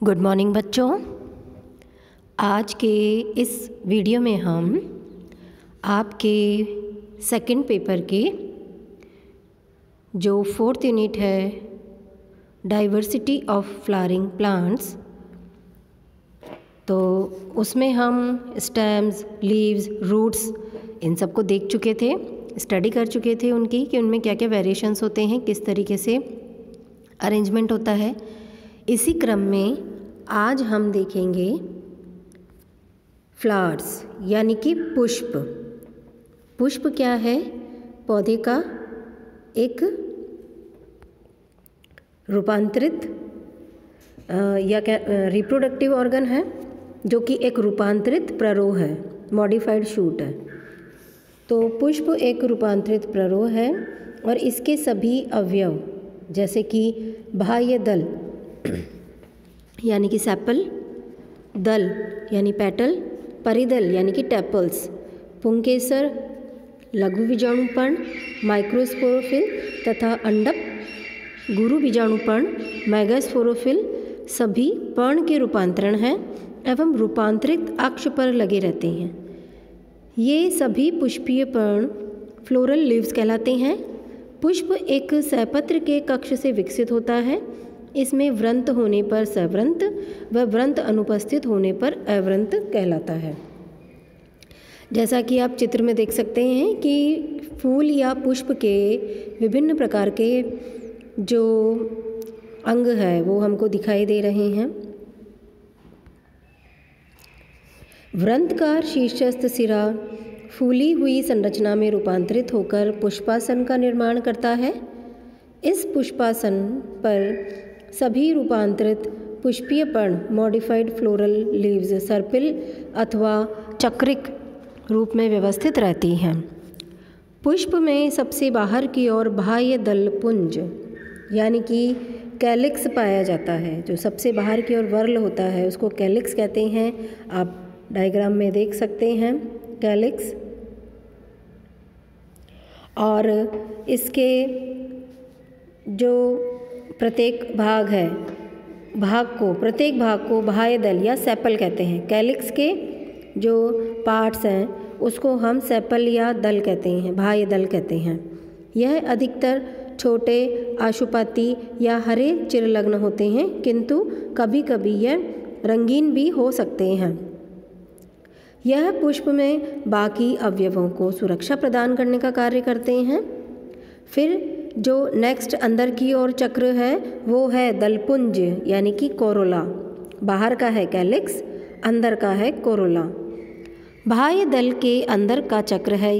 Good morning बच्चों। आज के इस वीडियो में हम आपके सेकंड पेपर के जो 4th यूनिट है डाइवर्सिटी ऑफ फ्लावरिंग प्लांट्स, तो उसमें हम स्टेम्स, लीव्स, रूट्स इन सब को देख चुके थे, स्टडी कर चुके थे उनकी कि उनमें क्या क्या वेरिएशंस होते हैं, किस तरीके से अरेंजमेंट होता है। इसी क्रम में आज हम देखेंगे फ्लावर्स यानी कि पुष्प। पुष्प क्या है? पौधे का एक रूपांतरित या क्या रिप्रोडक्टिव ऑर्गन है, जो कि एक रूपांतरित प्ररोह है, मॉडिफाइड शूट है। तो पुष्प एक रूपांतरित प्ररोह है और इसके सभी अवयव जैसे कि बाह्य दल यानी कि सेपल, दल यानी पेटल, परिदल यानी कि टेपल्स, पुंकेसर, लघु बीजाणुपर्ण, माइक्रोस्पोरोफिल तथा अंडक, गुरु बीजाणुपर्ण, मेगास्पोरोफिल सभी पर्ण के रूपांतरण हैं एवं रूपांतरित अक्ष पर लगे रहते हैं। ये सभी पुष्पीय पर्ण फ्लोरल लीव्स कहलाते हैं। पुष्प एक सहपत्र के कक्ष से विकसित होता है। इसमें व्रंत होने पर सव्रंत व व्रंत अनुपस्थित होने पर अव्रंत कहलाता है। जैसा कि आप चित्र में देख सकते हैं कि फूल या पुष्प के विभिन्न प्रकार के जो अंग है वो हमको दिखाई दे रहे हैं। व्रंतकार शीर्षस्थ सिरा फूली हुई संरचना में रूपांतरित होकर पुष्पासन का निर्माण करता है। इस पुष्पासन पर सभी रूपांतरित पुष्पीय पर्ण मॉडिफाइड फ्लोरल लीव्स सर्पिल अथवा चक्रिक रूप में व्यवस्थित रहती हैं। पुष्प में सबसे बाहर की ओर बाह्य दल पुंज यानी कि कैलिक्स पाया जाता है। जो सबसे बाहर की ओर वर्ल होता है उसको कैलिक्स कहते हैं। आप डायग्राम में देख सकते हैं कैलिक्स। और इसके जो प्रत्येक प्रत्येक भाग को बाह्य दल या सेपल कहते हैं। कैलिक्स के जो पार्ट्स हैं उसको हम सेपल या दल कहते हैं, बाह्य दल कहते हैं। यह अधिकतर छोटे आशुपाती या हरे चिरलग्न होते हैं, किंतु कभी कभी यह रंगीन भी हो सकते हैं। यह पुष्प में बाकी अवयवों को सुरक्षा प्रदान करने का कार्य करते हैं। फिर जो नेक्स्ट अंदर की ओर चक्र है वो है दलपुंज यानी कि कोरोला। बाहर का है कैलिक्स, अंदर का है कोरोला। बाह्य दल के अंदर का चक्र है,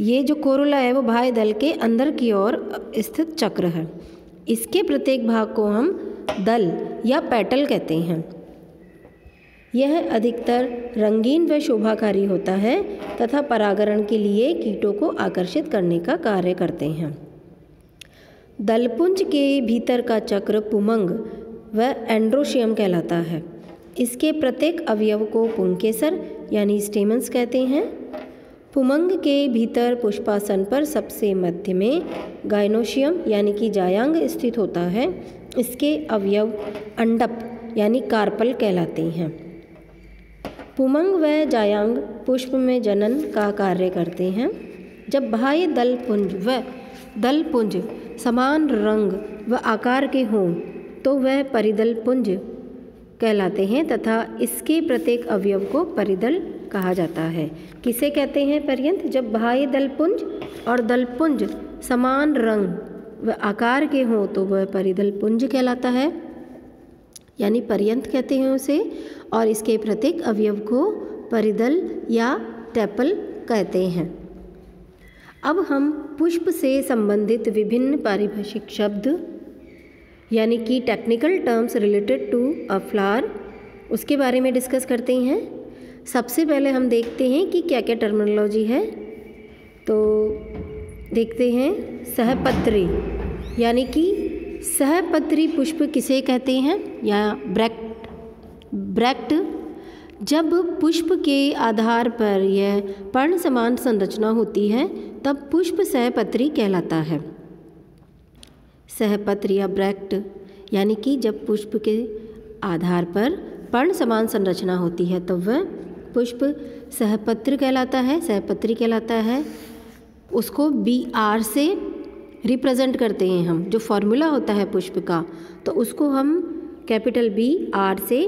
ये जो कोरोला है वो बाह्य दल के अंदर की ओर स्थित चक्र है। इसके प्रत्येक भाग को हम दल या पेटल कहते हैं। यह अधिकतर रंगीन व शोभाकारी होता है तथा परागण के लिए कीटों को आकर्षित करने का कार्य करते हैं। दलपुंज के भीतर का चक्र पुमंग व एंड्रोशियम कहलाता है। इसके प्रत्येक अवयव को पुंकेसर यानी स्टेमन्स कहते हैं। पुमंग के भीतर पुष्पासन पर सबसे मध्य में गाइनोशियम यानी कि जायांग स्थित होता है। इसके अवयव अंडप यानी कार्पल कहलाते हैं। पुमंग व जायांग पुष्प में जनन का कार्य करते हैं। जब बाह्य दलपुंज समान रंग व आकार के हों तो वह परिदल पुंज कहलाते हैं तथा इसके प्रत्येक अवयव को परिदल कहा जाता है। किसे कहते हैं पर्यंत? जब बाह्य दलपुंज और दलपुंज समान रंग व आकार के हों तो वह परिदल पुंज कहलाता है, यानी पर्यंत कहते हैं उसे। और इसके प्रत्येक अवयव को परिदल या टेपल कहते हैं। अब हम पुष्प से संबंधित विभिन्न पारिभाषिक शब्द यानी कि technical terms related to a flower उसके बारे में डिस्कस करते हैं। सबसे पहले हम देखते हैं कि क्या क्या टर्मिनोलॉजी है। तो देखते हैं सहपत्री यानी कि सहपत्री पुष्प किसे कहते हैं या ब्रैक्ट। जब पुष्प के आधार पर यह पर्ण समान संरचना होती है तब पुष्प सहपत्री कहलाता है। सहपत्र या ब्रैक्ट यानी कि जब पुष्प के आधार पर पर्ण समान संरचना होती है तो वह पुष्प सहपत्र कहलाता है, सहपत्री कहलाता है। उसको BR से रिप्रेजेंट करते हैं हम, जो फॉर्मूला होता है पुष्प का, तो उसको हम कैपिटल B R से,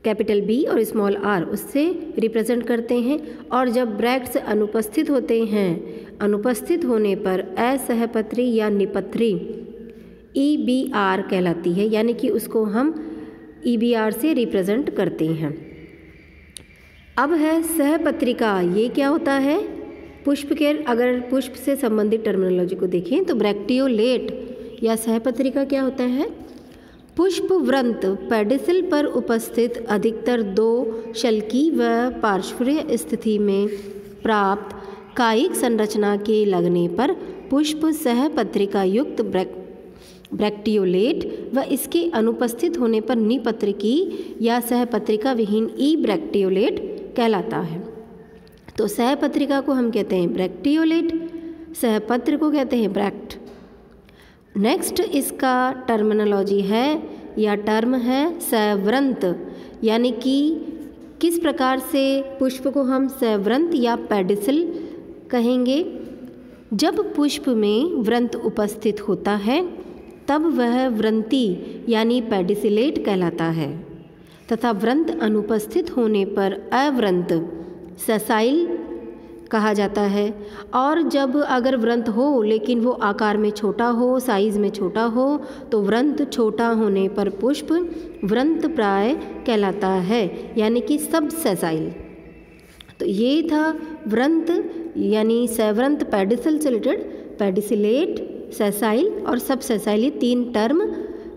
कैपिटल B और स्मॉल r उससे रिप्रेजेंट करते हैं। और जब ब्रैकेट्स अनुपस्थित होते हैं, अनुपस्थित होने पर असहपत्री या निपत्री EBR कहलाती है, यानी कि उसको हम EBR से रिप्रेजेंट करते हैं। अब है सहपत्रिका। ये क्या होता है? पुष्प के, अगर पुष्प से संबंधित टर्मिनोलॉजी को देखें तो ब्रैक्टियोलेट या सहपत्रिका क्या होता है? पुष्प वृंत पेडिसल पर उपस्थित अधिकतर 2 शल्की व पार्श्वीय स्थिति में प्राप्त कायिक संरचना के लगने पर पुष्प सहपत्रिका युक्त ब्रैक्टियोलेट व इसके अनुपस्थित होने पर निपत्रिकी या सहपत्रिका विहीन ब्रैक्टियोलेट कहलाता है। तो सहपत्रिका को हम कहते हैं ब्रैक्टियोलेट, सहपत्र को कहते हैं ब्रैक्ट। नेक्स्ट इसका टर्मिनोलॉजी है या टर्म है सवृंत, यानी कि किस प्रकार से पुष्प को हम सवृंत या पेडिसल कहेंगे? जब पुष्प में वृंत उपस्थित होता है तब वह वृंती यानी पेडिसिलेट कहलाता है, तथा वृंत अनुपस्थित होने पर अवृंत सेसाइल कहा जाता है। और जब अगर वृंत हो लेकिन वो आकार में छोटा हो, साइज़ में छोटा हो, तो वृंत छोटा होने पर पुष्प वृंत प्राय कहलाता है, यानी कि सब सेसाइल। तो ये था वृंत यानी सवृंत पेडिसल से रिलेटेड, पेडिसिलेट, सेसाइल और सब सेसाइल, ये 3 टर्म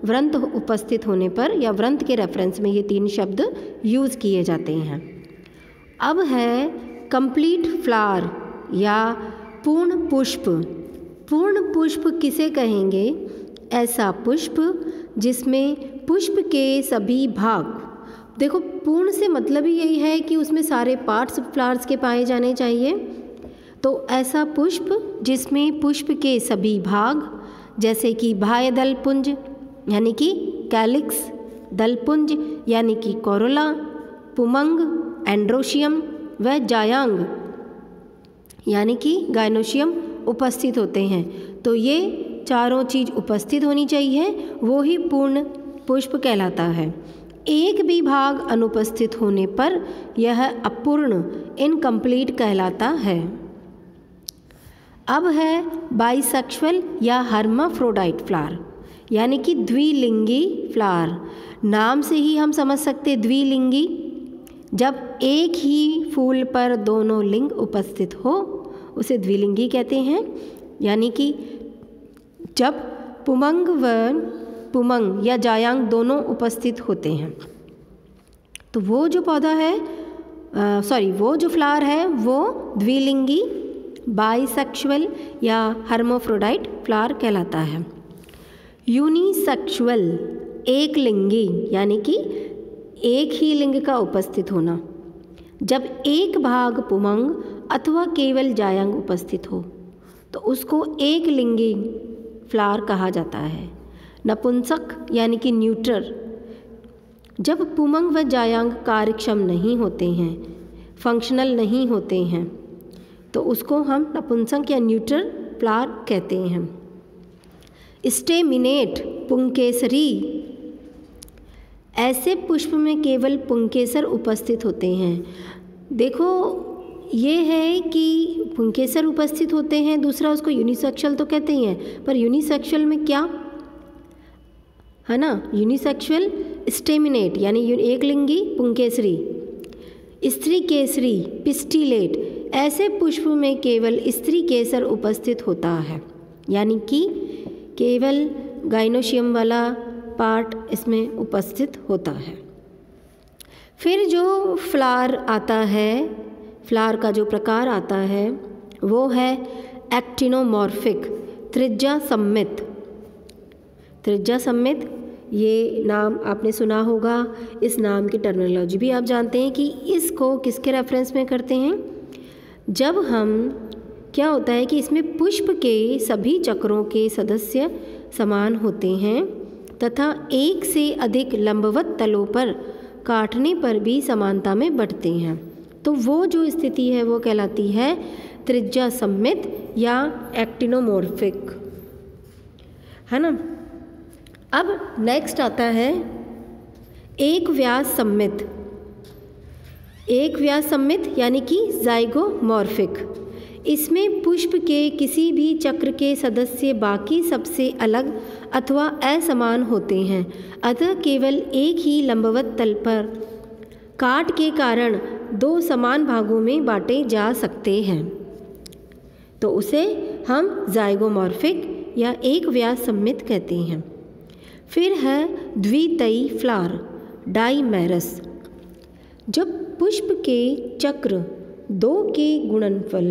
वृंत उपस्थित होने पर या वृंत के रेफरेंस में ये 3 शब्द यूज़ किए जाते हैं। अब है कंप्लीट फ्लावर या पूर्ण पुष्प। पूर्ण पुष्प किसे कहेंगे? ऐसा पुष्प जिसमें पुष्प के सभी भाग, देखो पूर्ण से मतलब ही यही है कि उसमें सारे पार्ट्स फ्लावर्स के पाए जाने चाहिए। तो ऐसा पुष्प जिसमें पुष्प के सभी भाग, जैसे कि बाह्य दल पुंज यानी कि कैलिक्स, दलपुंज यानी कि कोरोला, पुमंग, एंड्रोशियम व जायांग यानी कि गायनोशियम उपस्थित होते हैं। तो ये चारों चीज़ उपस्थित होनी चाहिए, वो ही पूर्ण पुष्प कहलाता है। एक भी भाग अनुपस्थित होने पर यह अपूर्ण, इनकम्प्लीट कहलाता है। अब है बाइसेक्सुअल या हर्माफ्रोडाइट फ्लावर, यानी कि द्विलिंगी फ्लावर। नाम से ही हम समझ सकते द्विलिंगी, जब एक ही फूल पर दोनों लिंग उपस्थित हो उसे द्विलिंगी कहते हैं। यानी कि जब पुमंग व पुमंग या जायांग दोनों उपस्थित होते हैं तो वो जो पौधा है, वो जो फ्लावर है वो द्विलिंगी, बाइसेक्सुअल या हर्माफ्रोडाइट फ्लावर कहलाता है। यूनिसेक्सुअल एक लिंगी, यानी कि एक ही लिंग का उपस्थित होना, जब एक भाग पुमंग अथवा केवल जायांग उपस्थित हो तो उसको एक लिंगी फ्लावर कहा जाता है। नपुंसक यानी कि न्यूट्रल, जब पुमंग व जायांग कार्यक्षम नहीं होते हैं, फंक्शनल नहीं होते हैं, तो उसको हम नपुंसक या न्यूट्रल फ्लावर कहते हैं। स्टेमिनेट पुंकेसरी, ऐसे पुष्प में केवल पुंकेसर उपस्थित होते हैं। देखो ये है कि पुंकेसर उपस्थित होते हैं, दूसरा उसको यूनिसेक्सुअल तो कहते ही हैं, पर यूनिसेक्सुअल में क्या है ना, यूनिसेक्सुअल स्टेमिनेट यानी एक लिंगी पुंकेसरी, स्त्री केसरी पिस्टिलेट, ऐसे पुष्प में केवल स्त्री केसर उपस्थित होता है, यानी कि केवल गाइनोशियम वाला पार्ट इसमें उपस्थित होता है। फिर जो फ्लावर आता है, फ्लावर का जो प्रकार आता है वो है एक्टिनोमॉर्फिक, त्रिज्या सम्मित। त्रिज्या सम्मित ये नाम आपने सुना होगा, इस नाम की टर्मिनोलॉजी भी आप जानते हैं कि इसको किसके रेफरेंस में करते हैं। जब हम क्या होता है कि इसमें पुष्प के सभी चक्रों के सदस्य समान होते हैं, तथा एक से अधिक लंबवत तलों पर काटने पर भी समानता में बढ़ते हैं। तो वो जो स्थिति है वो कहलाती है त्रिज्या सममित या एक्टिनोमॉर्फिक, है ना। अब नेक्स्ट आता है एक व्यास सममित। एक व्यास सममित यानी कि जाइगोमॉर्फिक। इसमें पुष्प के किसी भी चक्र के सदस्य बाकी सबसे अलग अथवा असमान होते हैं, अतः केवल एक ही लंबवत तल पर काट के कारण दो समान भागों में बांटे जा सकते हैं, तो उसे हम जाइगोमॉर्फिक या एक व्यास सममित कहते हैं। फिर है द्वितयी फ्लावर, डाइमेरस। जब पुष्प के चक्र दो के गुणनफल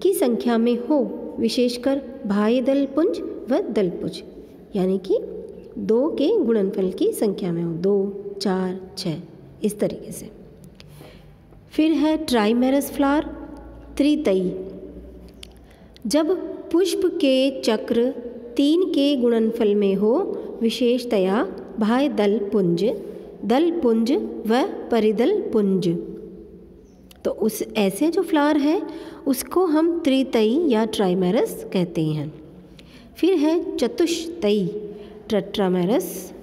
की संख्या में हो, विशेषकर बाह्य दल पुंज व दल पुंज, यानी कि दो के गुणनफल की संख्या में हो, 2, 4, 6 इस तरीके से। फिर है ट्राइमेरस फ्लावर, त्रितयी। जब पुष्प के चक्र 3 के गुणनफल में हो, विशेषतया बाह्य दल पुंज व परिदल पुंज, तो उस ऐसे जो फ्लावर है उसको हम त्रितयी या ट्राइमेरस कहते हैं। फिर है चतुष्तयी, टेट्रामेरस।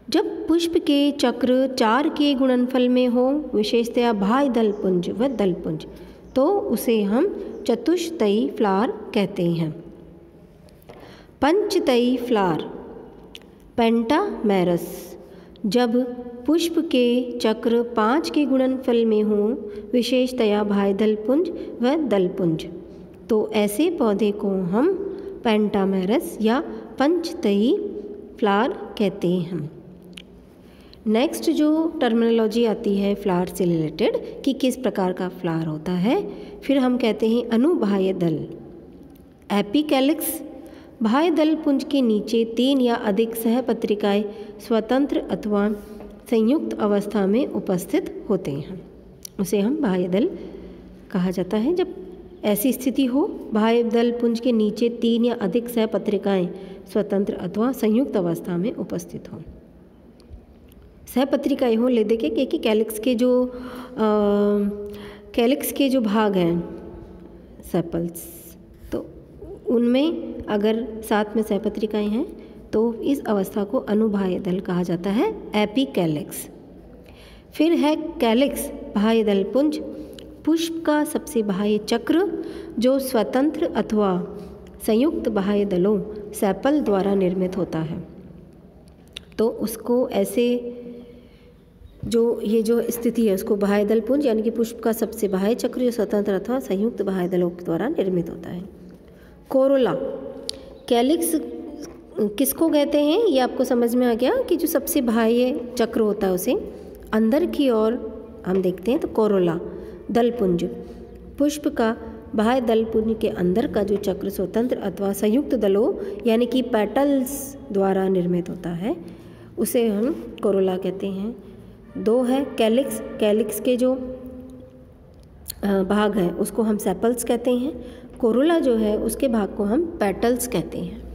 जब पुष्प के चक्र 4 के गुणनफल में हो, विशेषतया बाह्य दल पुंज व दल पुंज, तो उसे हम चतुष्तयी फ्लावर कहते हैं। पंचतयी फ्लावर, पेंटामेरस। जब पुष्प के चक्र 5 के गुणनफल में हों, विशेषतया बाह्य दल पुंज व दल पुंज, तो ऐसे पौधे को हम पेंटामेरस या पंचतयी फ्लावर कहते हैं। नेक्स्ट जो टर्मिनोलॉजी आती है फ्लावर से रिलेटेड कि किस प्रकार का फ्लावर होता है, फिर हम कहते हैं अनुबाह्य दल, एपिकैलिक्स। बाह्य दल पुंज के नीचे 3 या अधिक सहपत्रिकाएं स्वतंत्र अथवा संयुक्त अवस्था में उपस्थित होते हैं, उसे हम बाह्य दल कहा जाता है। जब ऐसी स्थिति हो, बाह्य दल पुंज के नीचे 3 या अधिक सहपत्रिकाएं स्वतंत्र अथवा संयुक्त अवस्था में उपस्थित हों। सहपत्रिकाएं हों ले देखे कि कैलिक्स के जो भाग हैं सेपल्स, तो उनमें अगर साथ में सहपत्रिकाएं हैं तो इस अवस्था को अनुबाह्य दल कहा जाता है, एपिकैलिक्स। फिर है कैलिक्स, बाह्य दल पुंज। पुष्प का सबसे बाह्य चक्र जो स्वतंत्र अथवा संयुक्त बाह्य दलों सेपल द्वारा निर्मित होता है, तो उसको ऐसे ये जो स्थिति है उसको बाह्य दल पुंज यानी कि पुष्प का सबसे बाह्य चक्र जो स्वतंत्र अथवा संयुक्त बाह्य दलों द्वारा निर्मित होता है। कोरोला, कैलिक्स किसको कहते हैं ये आपको समझ में आ गया कि जो सबसे बाह्य चक्र होता है उसे अंदर की ओर हम देखते हैं तो कोरोला दलपुंज। पुष्प का बाह्य दलपुंज के अंदर का जो चक्र स्वतंत्र अथवा संयुक्त दलों यानी कि पेटल्स द्वारा निर्मित होता है उसे हम कोरोला कहते हैं। 2 है कैलिक्स, कैलिक्स के जो भाग है उसको हम सेपल्स कहते हैं। कोरोला जो है उसके भाग को हम पेटल्स कहते हैं।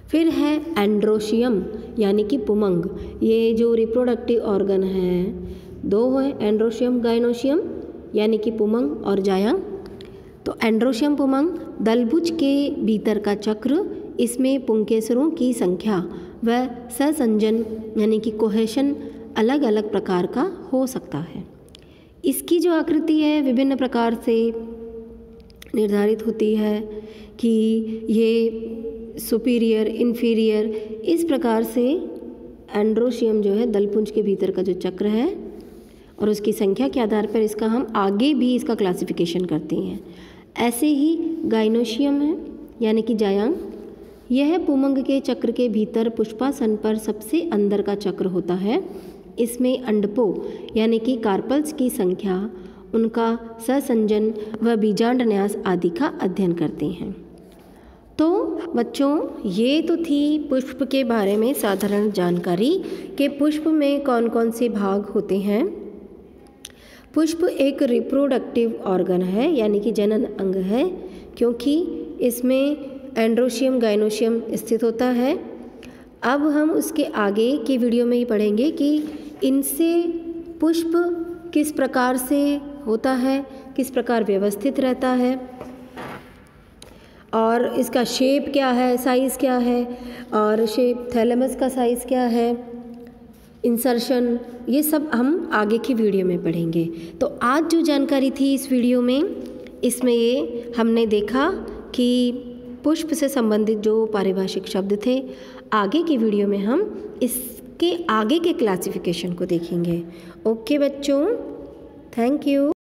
फिर है एंड्रोशियम यानी कि पुमंग, ये जो रिप्रोडक्टिव ऑर्गन है 2 है, एंड्रोशियम गाइनोशियम यानी कि पुमंग और जायांग। तो एंड्रोशियम पुमंग दलभुज के भीतर का चक्र, इसमें पुंकेसरों की संख्या व सहसंजन यानी कि कोहेशन अलग अलग प्रकार का हो सकता है। इसकी जो आकृति है विभिन्न प्रकार से निर्धारित होती है कि ये सुपीरियर, इन्फीरियर, इस प्रकार से एंड्रोशियम जो है दलपुंज के भीतर का जो चक्र है और उसकी संख्या के आधार पर इसका हम आगे भी इसका क्लासिफिकेशन करते हैं। ऐसे ही गाइनोशियम है यानी कि जायांग, यह पुमंग के चक्र के भीतर पुष्पासन पर सबसे अंदर का चक्र होता है। इसमें अंडपों यानी कि कार्पल्स की संख्या, उनका सहसंजन व बीजांडन्यास आदि का अध्ययन करते हैं। तो बच्चों ये तो थी पुष्प के बारे में साधारण जानकारी कि पुष्प में कौन कौन से भाग होते हैं। पुष्प एक रिप्रोडक्टिव ऑर्गन है यानी कि जनन अंग है, क्योंकि इसमें एंड्रोशियम गाइनोशियम स्थित होता है अब हम उसके आगे की वीडियो में ही पढ़ेंगे कि इनसे पुष्प किस प्रकार से होता है, किस प्रकार व्यवस्थित रहता है और इसका शेप क्या है, साइज़ क्या है और शेप थैलेमस का साइज़ क्या है, इंसर्शन, ये सब हम आगे की वीडियो में पढ़ेंगे। तो आज जो जानकारी थी इस वीडियो में, इसमें ये हमने देखा कि पुष्प से संबंधित जो पारिभाषिक शब्द थे। आगे की वीडियो में हम इसके आगे के क्लासिफिकेशन को देखेंगे। ओके बच्चों, थैंक यू।